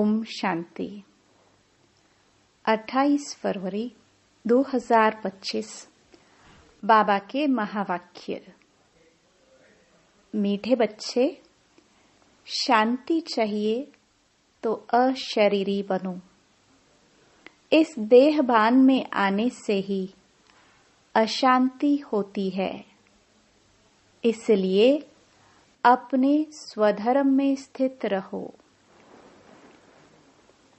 ओम शांति। 28 फरवरी 2025 बाबा के महावाक्य। मीठे बच्चे, शांति चाहिए तो अशरीरी बनो। इस देहभान में आने से ही अशांति होती है। इसलिए अपने स्वधर्म में स्थित रहो।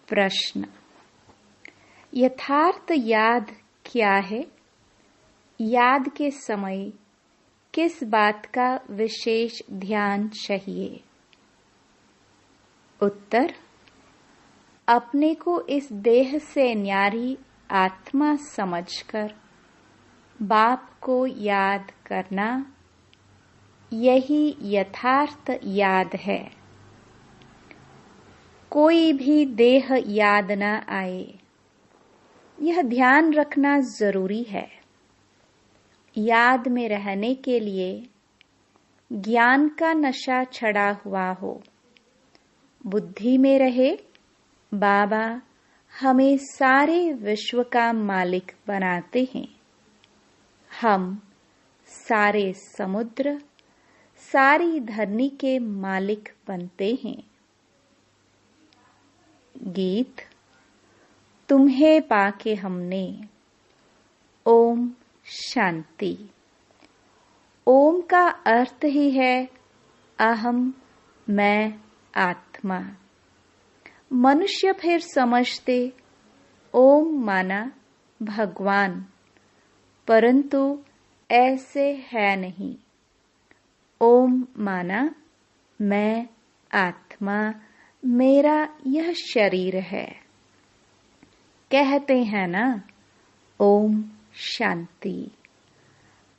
प्रश्न: यथार्थ याद क्या है? याद के समय किस बात का विशेष ध्यान चाहिए? उत्तर: अपने को इस देह से न्यारी आत्मा समझकर बाप को याद करना, यही यथार्थ याद है। कोई भी देह याद न आए, यह ध्यान रखना जरूरी है। याद में रहने के लिए ज्ञान का नशा चढ़ा हुआ हो, बुद्धि में रहे बाबा हमें सारे विश्व का मालिक बनाते हैं। हम सारे समुद्र, सारी धरनी के मालिक बनते हैं। गीत। तुम्हें पाके हमने। ओम शांति। ओम का अर्थ ही है अहम, मैं, आत्मा। मनुष्य फिर समझते ओम माना भगवान, परंतु ऐसे है नहीं। ओम माना मैं, आत्मा, मेरा यह शरीर है। कहते हैं ना, ओम शांति।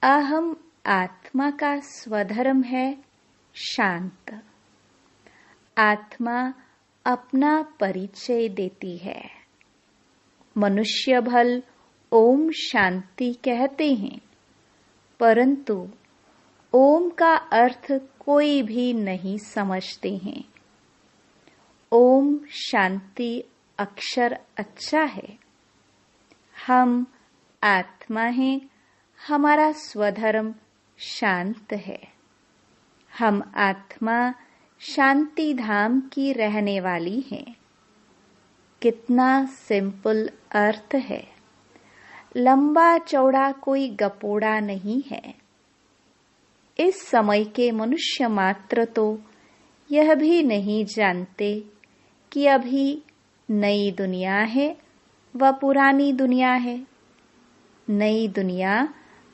अहम आत्मा का स्वधर्म है शांत। आत्मा अपना परिचय देती है। मनुष्य भल ओम शांति कहते हैं, परंतु ओम का अर्थ कोई भी नहीं समझते हैं। ओम शांति अक्षर अच्छा है। हम आत्मा हैं, हमारा स्वधर्म शांत है। हम आत्मा शांति धाम की रहने वाली हैं। कितना सिंपल अर्थ है। लंबा चौड़ा कोई गपोड़ा नहीं है। इस समय के मनुष्य मात्र तो यह भी नहीं जानते कि अभी नई दुनिया है व पुरानी दुनिया है। नई दुनिया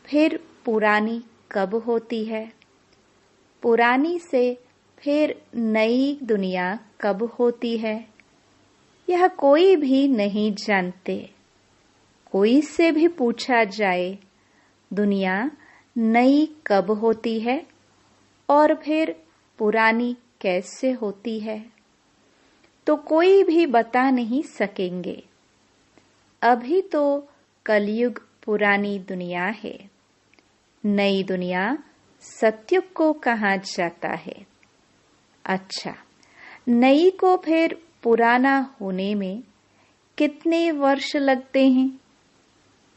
फिर पुरानी कब होती है? पुरानी से फिर नई दुनिया कब होती है? यह कोई भी नहीं जानते। कोई से भी पूछा जाए दुनिया नई कब होती है और फिर पुरानी कैसे होती है, तो कोई भी बता नहीं सकेंगे। अभी तो कलयुग पुरानी दुनिया है। नई दुनिया सतयुग को कहा जाता है। अच्छा, नई को फिर पुराना होने में कितने वर्ष लगते हैं,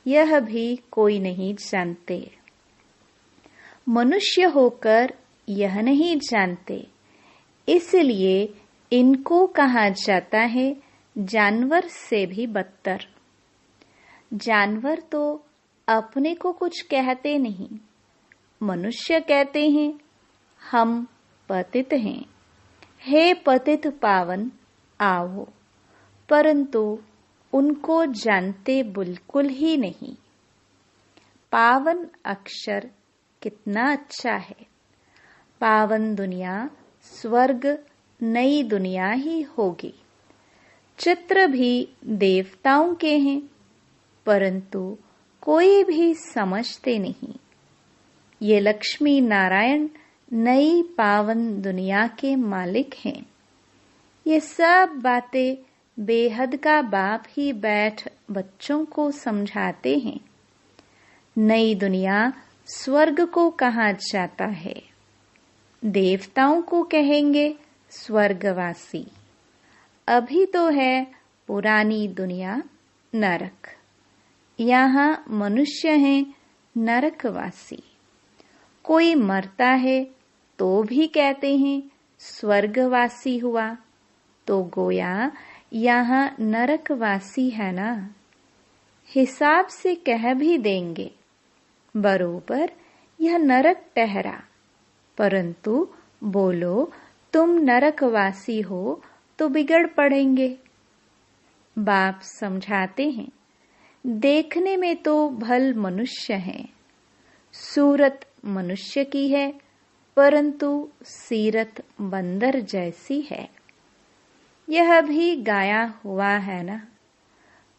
यह भी कोई नहीं जानते। मनुष्य होकर यह नहीं जानते, इसलिए इनको कहा जाता है जानवर से भी बदतर। जानवर तो अपने को कुछ कहते नहीं। मनुष्य कहते हैं हम पतित हैं, हे पतित पावन आओ, परंतु उनको जानते बिल्कुल ही नहीं। पावन अक्षर कितना अच्छा है। पावन दुनिया स्वर्ग नई दुनिया ही होगी। चित्र भी देवताओं के हैं, परंतु कोई भी समझते नहीं। ये लक्ष्मी नारायण नई पावन दुनिया के मालिक हैं। ये सब बातें बेहद का बाप ही बैठ बच्चों को समझाते हैं। नई दुनिया स्वर्ग को कहा जाता है। देवताओं को कहेंगे स्वर्गवासी। अभी तो है पुरानी दुनिया नरक। यहाँ मनुष्य हैं नरकवासी। कोई मरता है तो भी कहते हैं स्वर्गवासी हुआ, तो गोया यहाँ नरकवासी है ना। हिसाब से कह भी देंगे बरोबर यह नरक ठहरा, परंतु बोलो तुम नरकवासी हो तो बिगड़ पड़ेंगे। बाप समझाते हैं, देखने में तो भल मनुष्य है, सूरत मनुष्य की है, परंतु सीरत बंदर जैसी है। यह भी गाया हुआ है ना।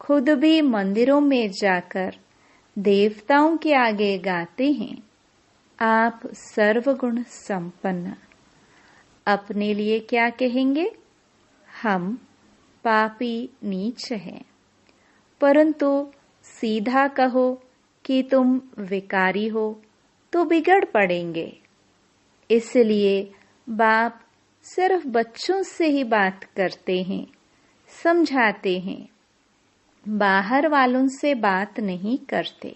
खुद भी मंदिरों में जाकर देवताओं के आगे गाते हैं, आप सर्वगुण संपन्न। अपने लिए क्या कहेंगे? हम पापी नीच हैं, परंतु सीधा कहो कि तुम विकारी हो तो बिगड़ पड़ेंगे। इसलिए बाप सिर्फ बच्चों से ही बात करते हैं, समझाते हैं, बाहर वालों से बात नहीं करते,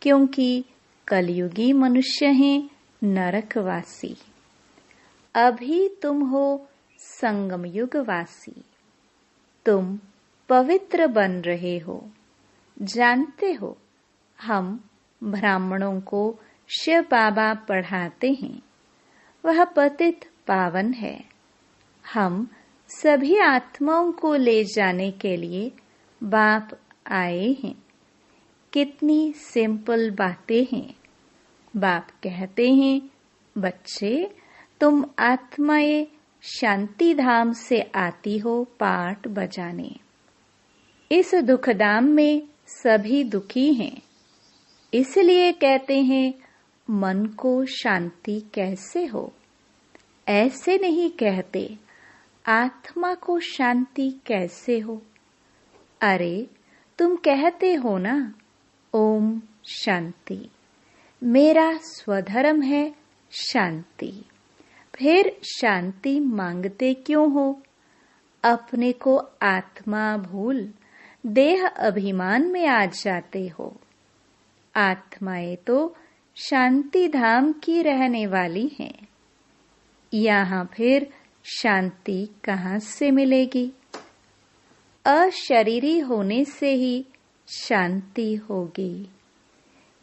क्योंकि कलयुगी मनुष्य हैं नरकवासी। अभी तुम हो संगम युगवासी। तुम पवित्र बन रहे हो। जानते हो हम ब्राह्मणों को शिव बाबा पढ़ाते हैं, वह पतित पावन है। हम सभी आत्माओं को ले जाने के लिए बाप आए हैं। कितनी सिंपल बातें हैं। बाप कहते हैं, बच्चे तुम आत्माएं शांति धाम से आती हो पाठ बजाने। इस दुखधाम में सभी दुखी हैं, इसलिए कहते हैं मन को शांति कैसे हो। ऐसे नहीं कहते आत्मा को शांति कैसे हो। अरे तुम कहते हो ना ओम शांति, मेरा स्वधर्म है शांति, फिर शांति मांगते क्यों हो? अपने को आत्मा भूल देह अभिमान में आ जाते हो। आत्माएं तो शांति धाम की रहने वाली हैं। यहाँ फिर शांति कहाँ से मिलेगी? अशरीरी होने से ही शांति होगी।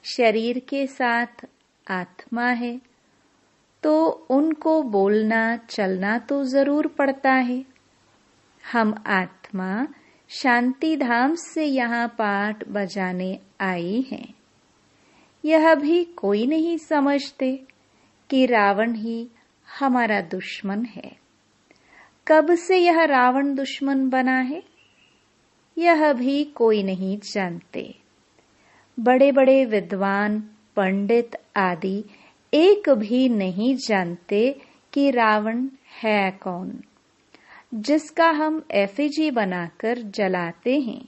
शरीर के साथ आत्मा है तो उनको बोलना चलना तो जरूर पड़ता है। हम आत्मा शांति धाम से यहाँ पाठ बजाने आई हैं। यह भी कोई नहीं समझते कि रावण ही हमारा दुश्मन है। कब से यह रावण दुश्मन बना है, यह भी कोई नहीं जानते। बड़े बड़े विद्वान पंडित आदि एक भी नहीं जानते कि रावण है कौन, जिसका हम एफिजी बनाकर जलाते हैं,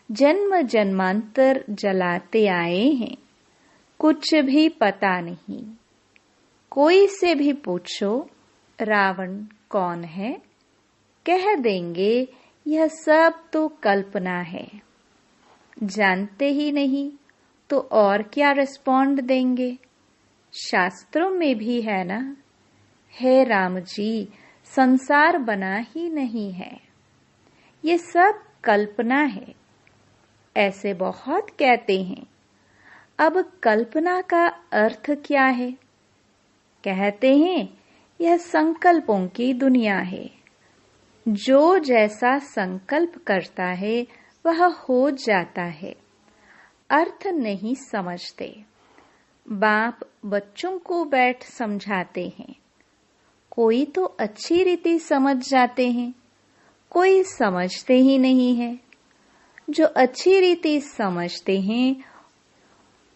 जन्म जन्मांतर जलाते आए हैं। कुछ भी पता नहीं। कोई से भी पूछो रावण कौन है, कह देंगे यह सब तो कल्पना है। जानते ही नहीं तो और क्या रिस्पॉन्ड देंगे? शास्त्रों में भी है ना, हे राम जी संसार बना ही नहीं है, ये सब कल्पना है। ऐसे बहुत कहते हैं। अब कल्पना का अर्थ क्या है? कहते हैं यह संकल्पों की दुनिया है। जो जैसा संकल्प करता है वह हो जाता है। अर्थ नहीं समझते। बाप बच्चों को बैठ समझाते हैं। कोई तो अच्छी रीति समझ जाते हैं, कोई समझते ही नहीं है। जो अच्छी रीति समझते हैं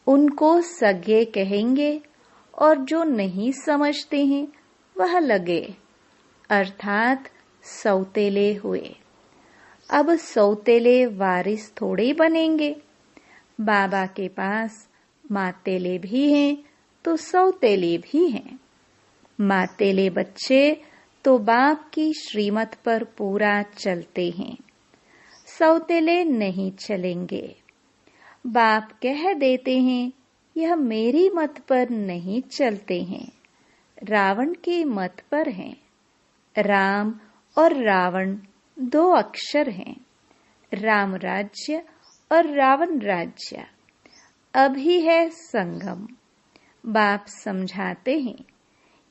उनको सगे कहेंगे, और जो नहीं समझते हैं वह लगे, अर्थात सौतेले हुए। अब सौतेले वारिस थोड़े बनेंगे। बाबा के पास मातेले भी हैं तो सौतेले भी हैं। मातेले बच्चे तो बाप की श्रीमत पर पूरा चलते हैं, सौतेले नहीं चलेंगे। बाप कह देते हैं यह मेरी मत पर नहीं चलते हैं, रावण की मत पर हैं। राम और रावण 2 अक्षर हैं, राम राज्य और रावण राज्य। अभी है संगम। बाप समझाते हैं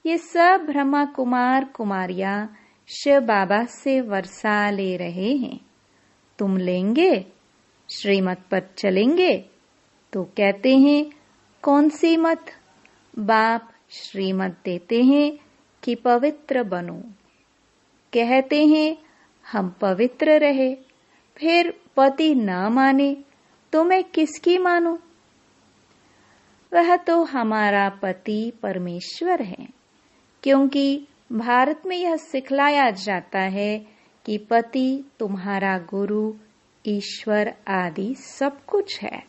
ये सब ब्रह्मा कुमार कुमारियां शिव बाबा से वर्षा ले रहे हैं। तुम लेंगे, श्रीमत पर चलेंगे? तो कहते हैं कौन सी मत? बाप श्रीमत देते हैं कि पवित्र बनो। कहते हैं हम पवित्र रहे, फिर पति न माने तो मैं किसकी मानूं? वह तो हमारा पति परमेश्वर है, क्योंकि भारत में यह सिखलाया जाता है कि पति तुम्हारा गुरु, ईश्वर आदि सब कुछ है,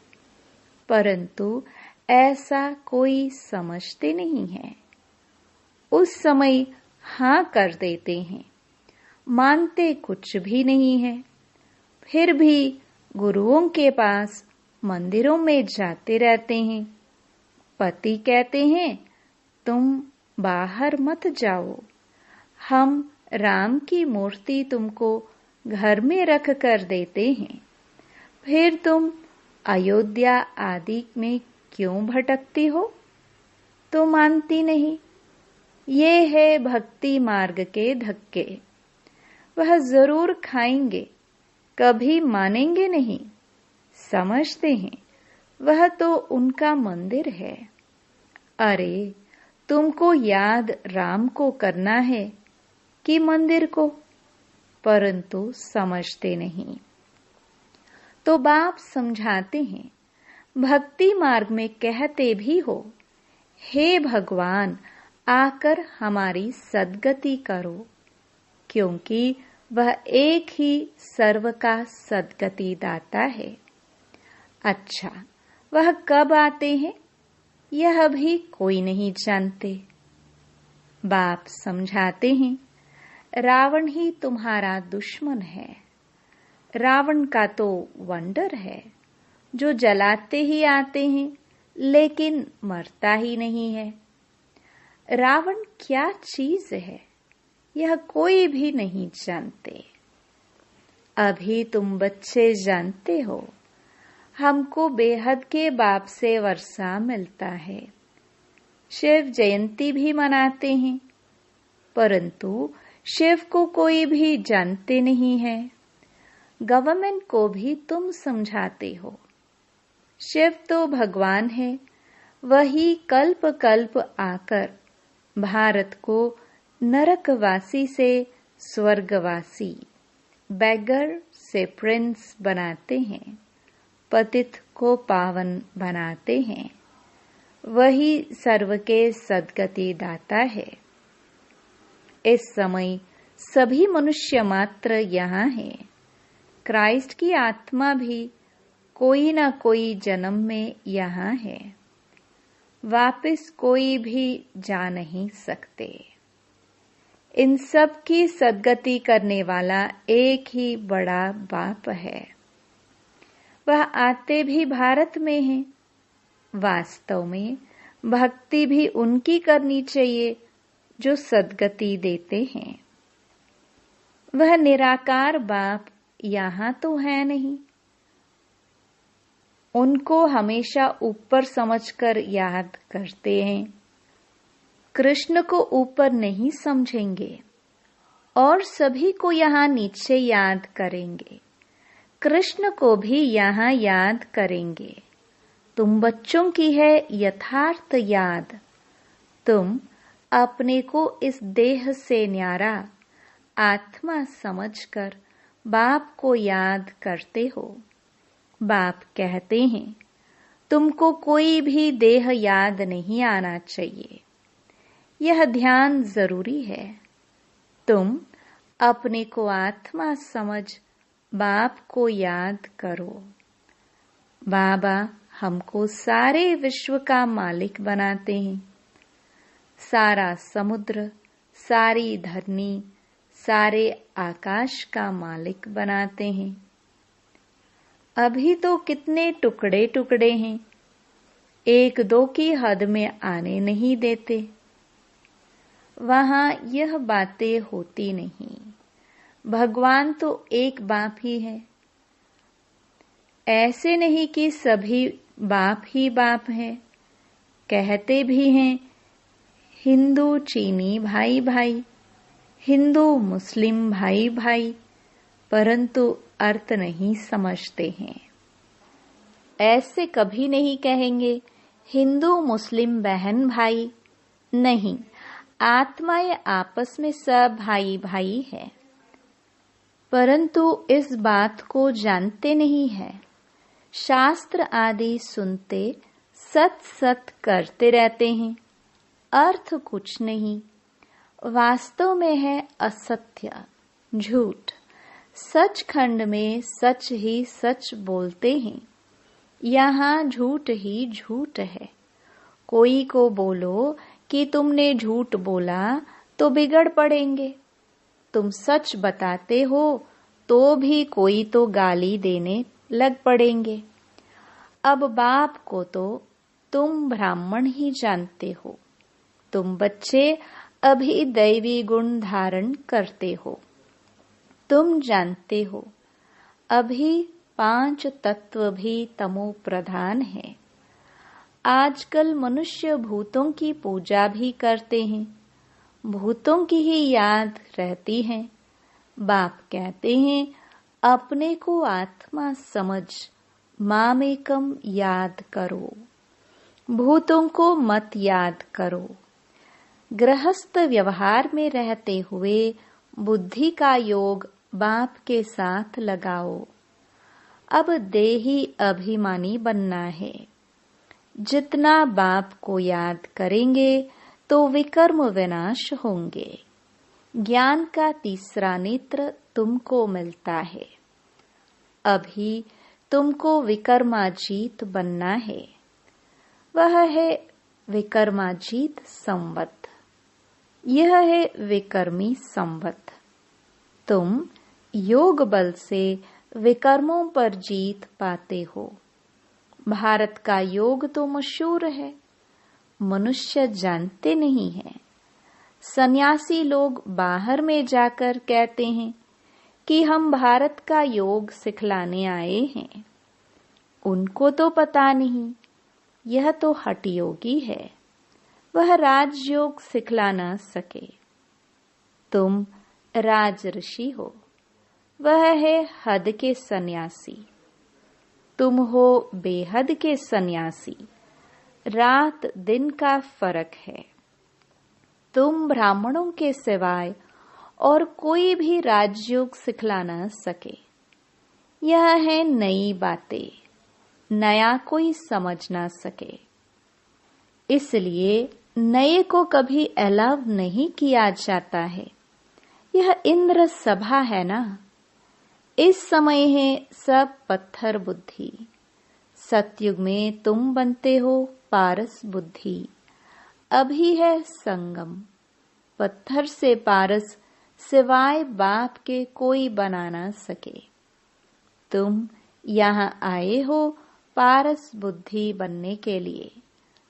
परंतु ऐसा कोई समझते नहीं है। उस समय हाँ कर देते हैं, मानते कुछ भी नहीं है। फिर भी गुरुओं के पास मंदिरों में जाते रहते हैं। पति कहते हैं तुम बाहर मत जाओ, हम राम की मूर्ति तुमको घर में रख कर देते हैं, फिर तुम अयोध्या आदि में क्यों भटकती हो? तो मानती नहीं। ये है भक्ति मार्ग के धक्के। वह जरूर खाएंगे, कभी मानेंगे नहीं। समझते हैं वह तो उनका मंदिर है। अरे तुमको याद राम को करना है कि मंदिर को? परंतु समझते नहीं। तो बाप समझाते हैं भक्ति मार्ग में कहते भी हो, हे भगवान आकर हमारी सद्गति करो, क्योंकि वह एक ही सर्व का सद्गति दाता है। अच्छा, वह कब आते हैं यह भी कोई नहीं जानते। बाप समझाते हैं रावण ही तुम्हारा दुश्मन है। रावण का तो वंडर है, जो जलाते ही आते हैं लेकिन मरता ही नहीं है। रावण क्या चीज है यह कोई भी नहीं जानते। अभी तुम बच्चे जानते हो, हमको बेहद के बाप से वर्षा मिलता है। शिव जयंती भी मनाते हैं, परंतु शिव को कोई भी जानते नहीं है। गवर्नमेंट को भी तुम समझाते हो। शिव तो भगवान है, वही कल्प कल्प आकर भारत को नरकवासी से स्वर्गवासी, बैगर से प्रिंस बनाते हैं, पतित को पावन बनाते हैं। वही सर्व के सद्गति दाता है। इस समय सभी मनुष्य मात्र यहाँ है। क्राइस्ट की आत्मा भी कोई न कोई जन्म में यहाँ है। वापस कोई भी जा नहीं सकते। इन सब की सद्गति करने वाला एक ही बड़ा बाप है। वह आते भी भारत में है। वास्तव में भक्ति भी उनकी करनी चाहिए जो सद्गति देते हैं। वह निराकार बाप यहाँ तो है नहीं। उनको हमेशा ऊपर समझकर याद करते हैं। कृष्ण को ऊपर नहीं समझेंगे और सभी को यहाँ नीचे याद करेंगे। कृष्ण को भी यहाँ याद करेंगे। तुम बच्चों की है यथार्थ याद। तुम अपने को इस देह से न्यारा आत्मा समझकर बाप को याद करते हो। बाप कहते हैं तुमको कोई भी देह याद नहीं आना चाहिए। यह ध्यान जरूरी है। तुम अपने को आत्मा समझ बाप को याद करो। बाबा हमको सारे विश्व का मालिक बनाते हैं। सारा समुद्र, सारी धरनी, सारे आकाश का मालिक बनाते हैं। अभी तो कितने टुकड़े टुकड़े हैं, एक दो की हद में आने नहीं देते। वहां यह बातें होती नहीं। भगवान तो एक बाप ही है। ऐसे नहीं कि सभी बाप ही बाप हैं। कहते भी हैं हिंदू चीनी भाई भाई, हिंदू मुस्लिम भाई भाई, परंतु अर्थ नहीं समझते हैं। ऐसे कभी नहीं कहेंगे हिंदू मुस्लिम बहन भाई, नहीं, आत्माएं आपस में सब भाई भाई है, परंतु इस बात को जानते नहीं है। शास्त्र आदि सुनते सत सत करते रहते हैं, अर्थ कुछ नहीं, वास्तव में है असत्य, झूठ। सचखंड में सच ही सच बोलते हैं, यहाँ झूठ ही झूठ है। कोई को बोलो कि तुमने झूठ बोला तो बिगड़ पड़ेंगे, तुम सच बताते हो तो भी कोई तो गाली देने लग पड़ेंगे। अब बाप को तो तुम ब्राह्मण ही जानते हो, तुम बच्चे अभी दैवी गुण धारण करते हो। तुम जानते हो अभी 5 तत्व भी तमो प्रधान है। आजकल मनुष्य भूतों की पूजा भी करते हैं, भूतों की ही याद रहती है। बाप कहते हैं अपने को आत्मा समझ, मामेकम याद करो, भूतों को मत याद करो। गृहस्थ व्यवहार में रहते हुए बुद्धि का योग बाप के साथ लगाओ। अब देही अभिमानी बनना है। जितना बाप को याद करेंगे तो विकर्म विनाश होंगे। ज्ञान का तीसरा नेत्र तुमको मिलता है। अभी तुमको विकर्माजीत बनना है। वह है विकर्माजीत संवत, यह है विकर्मी संवत। तुम योग बल से विकर्मों पर जीत पाते हो। भारत का योग तो मशहूर है, मनुष्य जानते नहीं हैं। सन्यासी लोग बाहर में जाकर कहते हैं कि हम भारत का योग सिखलाने आए हैं। उनको तो पता नहीं, यह तो हठ योगी है, वह राजयोग सिखला न सके। तुम राज ऋषि हो, वह है हद के सन्यासी। तुम हो बेहद के सन्यासी, रात दिन का फर्क है। तुम ब्राह्मणों के सिवाय और कोई भी राजयोग सिखला न सके। यह है नई बातें, नया कोई समझ ना सके। इसलिए नए को कभी अलाव नहीं किया जाता है। यह इंद्र सभा है ना, इस समय है सब पत्थर बुद्धि। सतयुग में तुम बनते हो पारस बुद्धि। अभी है संगम, पत्थर से पारस सिवाय बाप के कोई बना ना सके। तुम यहाँ आए हो पारस बुद्धि बनने के लिए।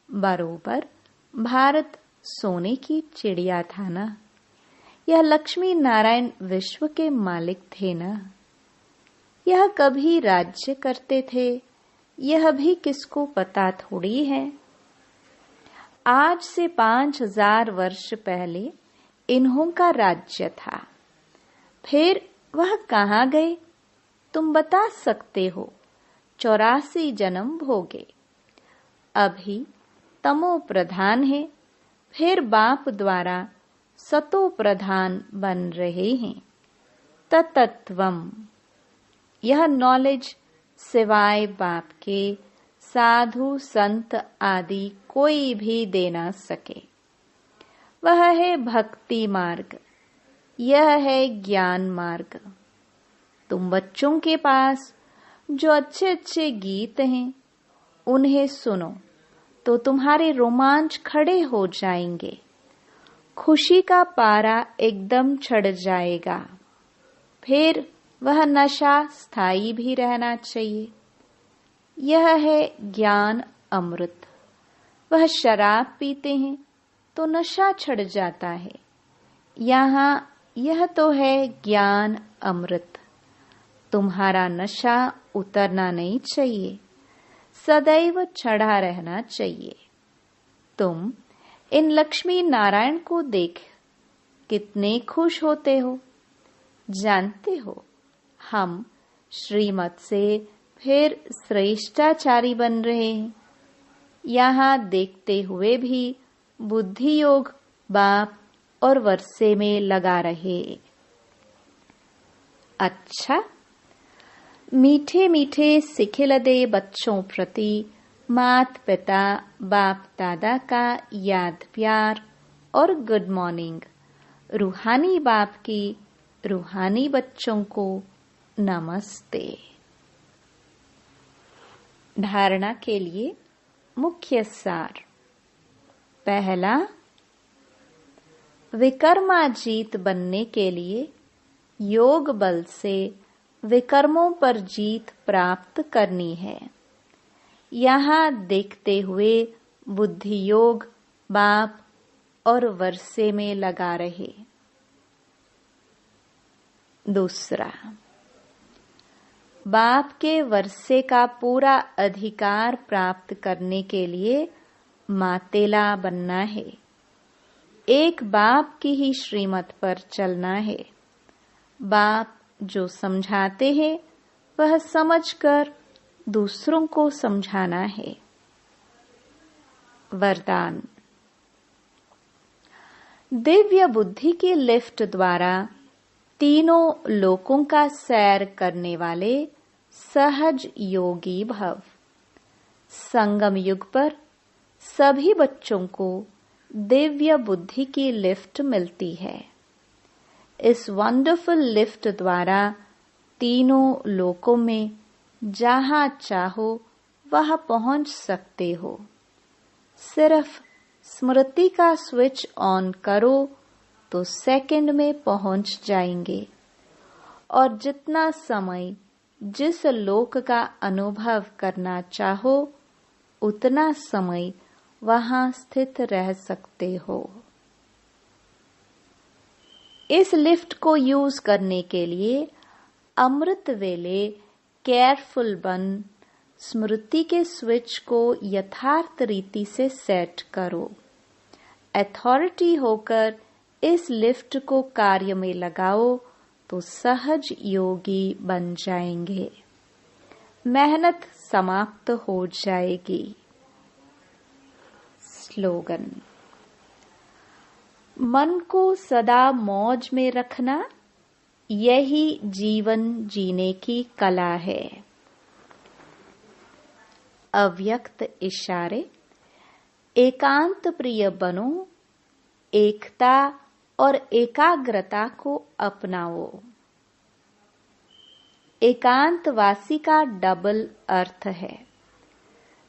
बरोबर भारत सोने की चिड़िया था ना, यह लक्ष्मी नारायण विश्व के मालिक थे ना। यह कभी राज्य करते थे, यह भी किसको पता थोड़ी है। आज से 5000 वर्ष पहले इन्हों का राज्य था। फिर वह कहाँ गए तुम बता सकते हो? 84 जन्म भोगे। अभी तमो प्रधान है, फिर बाप द्वारा सतो प्रधान बन रहे हैं। तत्त्वम, यह नॉलेज सिवाय बाप के साधु संत आदि कोई भी दे ना सके। वह है भक्ति मार्ग, यह है ज्ञान मार्ग। तुम बच्चों के पास जो अच्छे अच्छे गीत हैं उन्हें सुनो तो तुम्हारे रोमांच खड़े हो जाएंगे। खुशी का पारा एकदम चढ़ जाएगा। फिर वह नशा स्थायी भी रहना चाहिए। यह है ज्ञान अमृत। वह शराब पीते हैं तो नशा चढ़ जाता है। यहाँ यह तो है ज्ञान अमृत। तुम्हारा नशा उतरना नहीं चाहिए, सदैव चढ़ा रहना चाहिए। तुम इन लक्ष्मी नारायण को देख कितने खुश होते हो। जानते हो, हम श्रीमत से फिर श्रेष्ठाचारी बन रहे हैं। यहाँ देखते हुए भी बुद्धि योग बाप और वर्षे में लगा रहे। अच्छा, मीठे मीठे सिखिलदे बच्चों प्रति मात पिता बाप दादा का याद प्यार और गुड मॉर्निंग। रूहानी बाप की रूहानी बच्चों को नमस्ते। धारणा के लिए मुख्य सार। पहला, विकर्माजीत बनने के लिए योग बल से विकर्मों पर जीत प्राप्त करनी है। यहाँ देखते हुए बुद्धि योग बाप और वर्षे में लगा रहे। दूसरा, बाप के वर्षे का पूरा अधिकार प्राप्त करने के लिए मातेला बनना है। एक बाप की ही श्रीमत पर चलना है। बाप जो समझाते हैं वह समझकर दूसरों को समझाना है। वरदान। दिव्य बुद्धि की लिफ्ट द्वारा तीनों लोकों का सैर करने वाले सहज योगी भव। संगम युग पर सभी बच्चों को दिव्य बुद्धि की लिफ्ट मिलती है। इस वंडरफुल लिफ्ट द्वारा तीनों लोकों में जहां चाहो वहां पहुंच सकते हो। सिर्फ स्मृति का स्विच ऑन करो तो सेकंड में पहुंच जाएंगे। और जितना समय जिस लोक का अनुभव करना चाहो उतना समय वहां स्थित रह सकते हो। इस लिफ्ट को यूज करने के लिए अमृत वेले केयरफुल बन स्मृति के स्विच को यथार्थ रीति से सेट करो। अथॉरिटी होकर इस लिफ्ट को कार्य में लगाओ तो सहज योगी बन जाएंगे। मेहनत समाप्त हो जाएगी। स्लोगन। मन को सदा मौज में रखना यही जीवन जीने की कला है। अव्यक्त इशारे। एकांत प्रिय बनो, एकता और एकाग्रता को अपनाओ। एकांतवासी का डबल अर्थ है।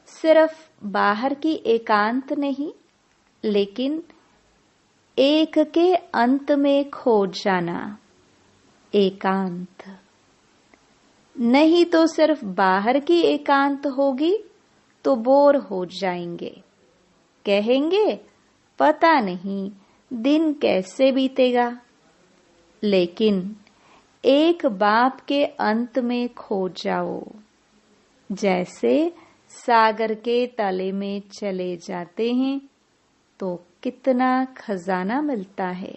सिर्फ बाहर की एकांत नहीं, लेकिन एक के अंत में खो जाना एकांत। नहीं तो सिर्फ बाहर की एकांत होगी तो बोर हो जाएंगे। कहेंगे पता नहीं दिन कैसे बीतेगा। लेकिन एक बाप के अंत में खो जाओ। जैसे सागर के तले में चले जाते हैं तो कितना खजाना मिलता है।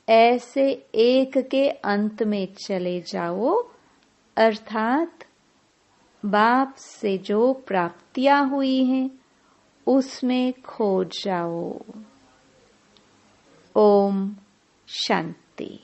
ऐसे एक के अंत में चले जाओ, अर्थात बाप से जो प्राप्तियां हुई हैं उसमें खो जाओ। ओम शांति।